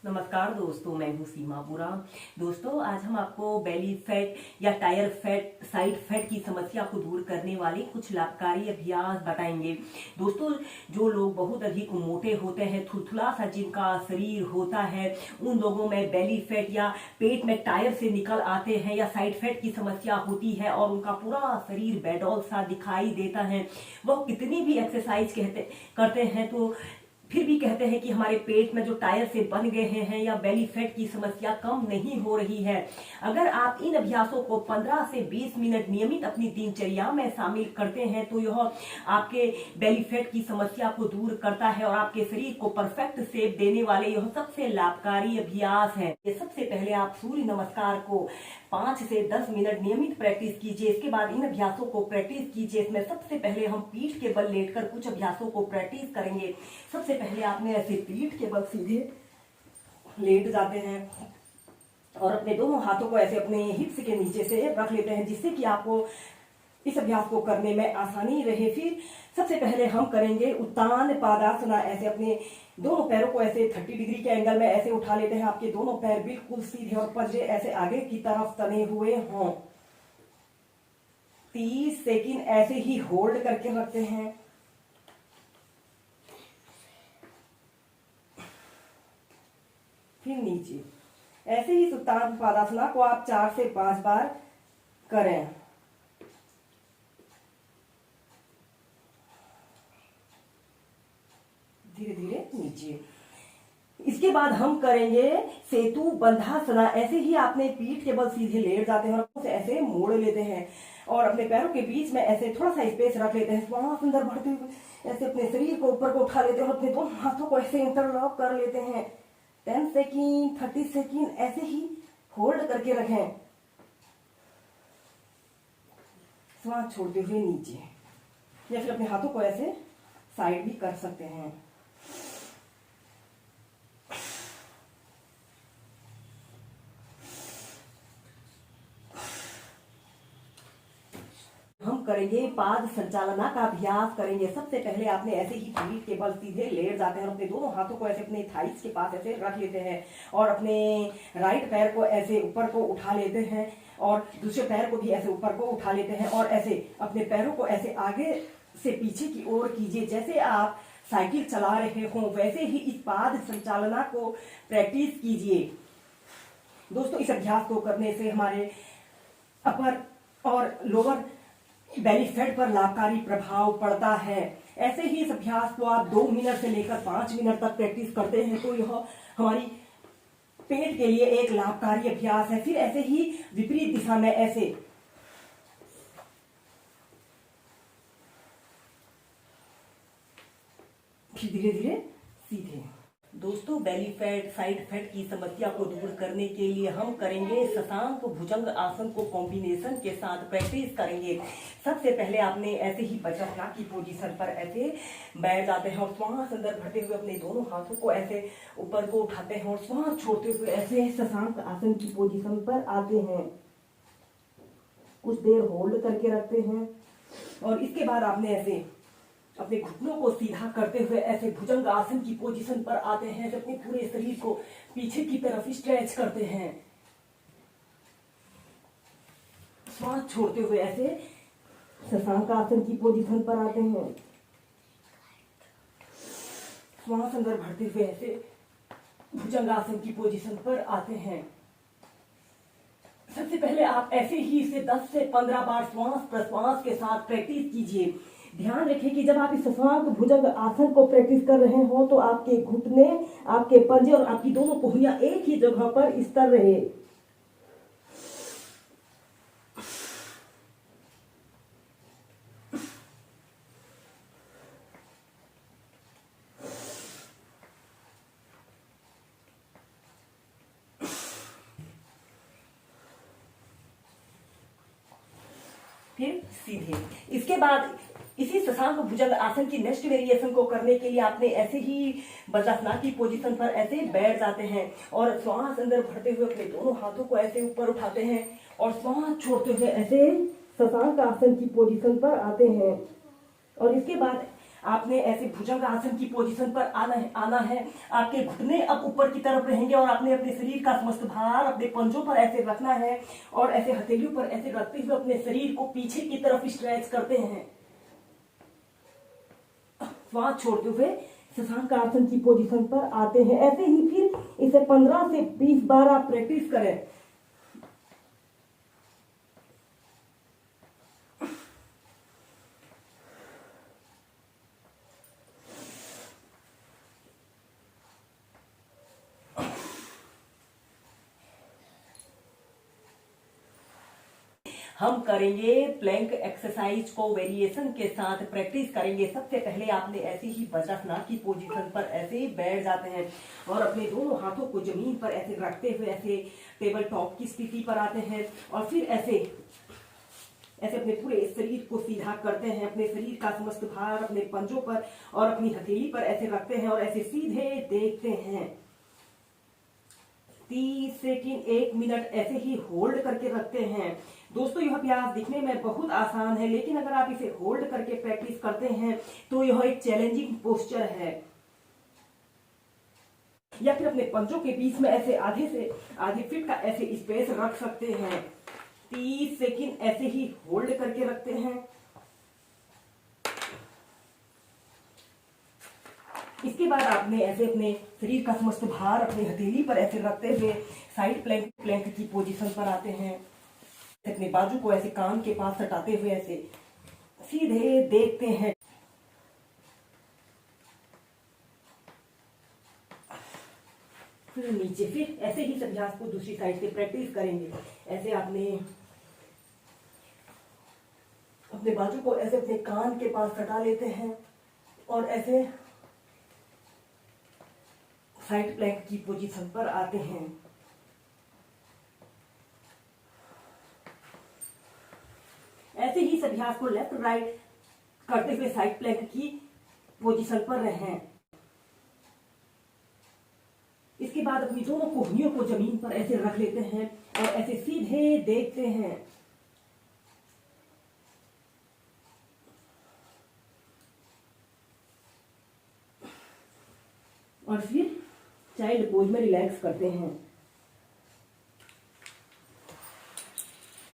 नमस्कार दोस्तों, मैं हूँ सीमा बुरा। दोस्तों, आज हम आपको बेली फैट या टायर फैट, साइड फैट की समस्या को दूर करने वाले कुछ लाभकारी अभ्यास बताएंगे। दोस्तों, जो लोग बहुत अधिक मोटे होते हैं, थुलथुला सा जिनका शरीर होता है, उन लोगों में बेली फैट या पेट में टायर से निकल आते हैं या साइड फैट की समस्या होती है और उनका पूरा शरीर बेडौल सा दिखाई देता है। वो कितनी भी एक्सरसाइज करते हैं तो फिर भी कहते हैं कि हमारे पेट में जो टायर से बन गए हैं या बेली फैट की समस्या कम नहीं हो रही है। अगर आप इन अभ्यासों को 15 से 20 मिनट नियमित अपनी दिनचर्या में शामिल करते हैं तो यह आपके बेली फैट की समस्या को दूर करता है और आपके शरीर को परफेक्ट शेप देने वाले यह सबसे लाभकारी अभ्यास है। ये सबसे पहले आप सूर्य नमस्कार को 5 से 10 मिनट नियमित प्रैक्टिस कीजिए। इसके बाद इन अभ्यासों को प्रैक्टिस कीजिए। इसमें सबसे पहले हम पीठ के बल लेटकर कुछ अभ्यासों को प्रैक्टिस करेंगे। सबसे पहले आपने ऐसे पीठ के बल सीधे लेट जाते हैं और अपने दोनों हाथों को ऐसे अपने हिप्स के नीचे से रख लेते हैं, जिससे कि आपको इस अभ्यास को करने में आसानी रहे। फिर सबसे पहले हम करेंगे उत्तान पादासना। ऐसे अपने दोनों पैरों को ऐसे 30 डिग्री के एंगल में ऐसे उठा लेते हैं। आपके दोनों पैर बिल्कुल सीधे और पंजे ऐसे आगे की तरफ तने हुए हों। 30 सेकंड ऐसे ही होल्ड करके रखते हैं। फिर नीचे ऐसे ही उत्तान पादासना को आप 4 से 5 बार करें। धीरे धीरे नीचे। इसके बाद हम करेंगे सेतु बंधासना। ऐसे ही आपने पीठ के बल सीधे लेट जाते हैं और ऐसे मोड़ लेते हैं और अपने पैरों के बीच में ऐसे थोड़ा सा स्पेस रख लेते हैं। श्वास अंदर बढ़ते हुए ऐसे अपने शरीर को ऊपर को उठा लेते हैं और अपने दोनों हाथों को ऐसे इंटरलॉक कर लेते हैं। 10 सेकेंड, 30 सेकेंड ऐसे ही होल्ड करके रखें। श्वास छोड़ते हुए नीचे, या फिर अपने हाथों को ऐसे साइड भी कर सकते हैं। हम करेंगे पाद संचालना का अभ्यास करेंगे। सबसे पहले आपने ऐसे ही पीठ के बल सीधे लेट जाते हैं और अपने दोनों हाथों को ऐसे अपने थाइस के पास ऐसे रख लेते हैं और अपने राइट पैर को ऐसे ऊपर को उठा लेते हैं और दूसरे पैर को भी ऐसे ऊपर को उठा लेते हैं और ऐसे अपने पैरों को ऐसे आगे से पीछे की ओर कीजिए। जैसे आप साइकिल चला रहे हों वैसे ही इस पाद संचालना को प्रैक्टिस कीजिए। दोस्तों, इस अभ्यास को करने से हमारे अपर और लोअर बेली फैट पर लाभकारी प्रभाव पड़ता है। ऐसे ही इस अभ्यास को आप 2 मिनट से लेकर 5 मिनट तक प्रैक्टिस करते हैं तो यह हमारी पेट के लिए एक लाभकारी अभ्यास है। फिर ऐसे ही विपरीत दिशा में ऐसे फिर धीरे धीरे सीधे। दोस्तों, बेली फैट, साइड फैट की समस्या को दूर करने के लिए हम करेंगे शशांक भुजंग आसन को कॉम्बिनेशन के साथ प्रैक्टिस करेंगे। सबसे पहले आपने ऐसे ही बजरंगा की पोजीशन पर ऐसे बैठ जाते हैं और श्वास अंदर भरते हुए अपने दोनों हाथों को ऐसे ऊपर को उठाते हैं और श्वास छोड़ते हुए ऐसे शशांक आसन की पोजीशन पर आते हैं। कुछ देर होल्ड करके रखते हैं और इसके बाद आपने ऐसे अपने घुटनों को सीधा करते हुए ऐसे भुजंग आसन की पोजीशन पर आते हैं। अपने पूरे शरीर को पीछे की तरफ स्ट्रेच करते हैं। श्वास छोड़ते हुए ऐसे शशांक आसन की पोजीशन पर आते हैं। श्वास अंदर भरते हुए ऐसे भुजंग आसन की पोजीशन पर आते हैं। सबसे पहले आप ऐसे ही इसे 10 से 15 बार श्वास प्रश्वास के साथ प्रैक्टिस कीजिए। ध्यान रखें कि जब आप इस शशांक भुजंग आसन को प्रैक्टिस कर रहे हो तो आपके घुटने, आपके पंजे और आपकी दोनों कोहनियां एक ही जगह पर स्थिर रहे। फिर सीधे। इसके बाद इसी शशांक भुजंग आसन की नेक्स्ट वेरिएशन को करने के लिए आपने ऐसे ही वज्रासन की पोजीशन पर ऐसे बैठ जाते हैं और श्वास अंदर भरते हुए अपने दोनों हाथों को ऐसे ऊपर उठाते हैं और श्वास छोड़ते हुए ऐसे शशांक आसन की पोजीशन पर आते हैं। और इसके बाद आपने ऐसे भुजंग आसन की पोजीशन पर आना है। आपके घुटने अब ऊपर की तरफ रहेंगे और आपने अपने शरीर का समस्त भार अपने पंजों पर ऐसे रखना है और ऐसे हथेलियों पर ऐसे रखते हुए अपने शरीर को पीछे की तरफ स्ट्रेच करते हैं, श्वास छोड़ते हुए शशांक आसन की पोजीशन पर आते हैं। ऐसे ही फिर इसे 15 से 20 बार आप प्रैक्टिस करें। हम करेंगे प्लैंक एक्सरसाइज को वेरिएशन के साथ प्रैक्टिस करेंगे। सबसे पहले आपने ऐसे ही वज्रासन की पोजीशन पर ऐसे ही बैठ जाते हैं और अपने दोनों हाथों को जमीन पर ऐसे रखते हुए ऐसे टेबल टॉप की स्थिति पर आते हैं और फिर ऐसे ऐसे अपने पूरे शरीर को सीधा करते हैं। अपने शरीर का समस्त भार अपने पंजों पर और अपनी हथेली पर ऐसे रखते हैं और ऐसे सीधे देखते हैं। 30 सेकंड 1 मिनट ऐसे ही होल्ड करके रखते हैं। दोस्तों यह अभ्यास दिखने में बहुत आसान है, लेकिन अगर आप इसे होल्ड करके प्रैक्टिस करते हैं तो यह एक चैलेंजिंग पोस्चर है। या फिर अपने पंजों के बीच में ऐसे आधे से आधे फीट का ऐसे स्पेस रख सकते हैं। 30 सेकंड ऐसे ही होल्ड करके रखते हैं। इसके बाद आपने ऐसे अपने शरीर का समस्त भार अपनी हथेली पर ऐसे रखते हुए साइड प्लैंक की पोजीशन पर आते हैं। अपने बाजू को ऐसे कान के पास सटाते हुए ऐसे सीधे देखते हैं। फिर नीचे, फिर ऐसे ही अभ्यास को दूसरी साइड से प्रैक्टिस करेंगे। ऐसे आपने अपने बाजू को ऐसे अपने कान के पास सटा लेते हैं और ऐसे साइड प्लैंक की पोजीशन पर आते हैं। ऐसे ही इस अभ्यास को लेफ्ट राइट करते हुए साइड प्लैंक की पोजीशन पर रहें। इसके बाद अपनी दोनों कोहनियों को जमीन पर ऐसे रख लेते हैं और ऐसे सीधे देखते हैं। और फिर चाइल्ड पोज में रिलैक्स करते हैं।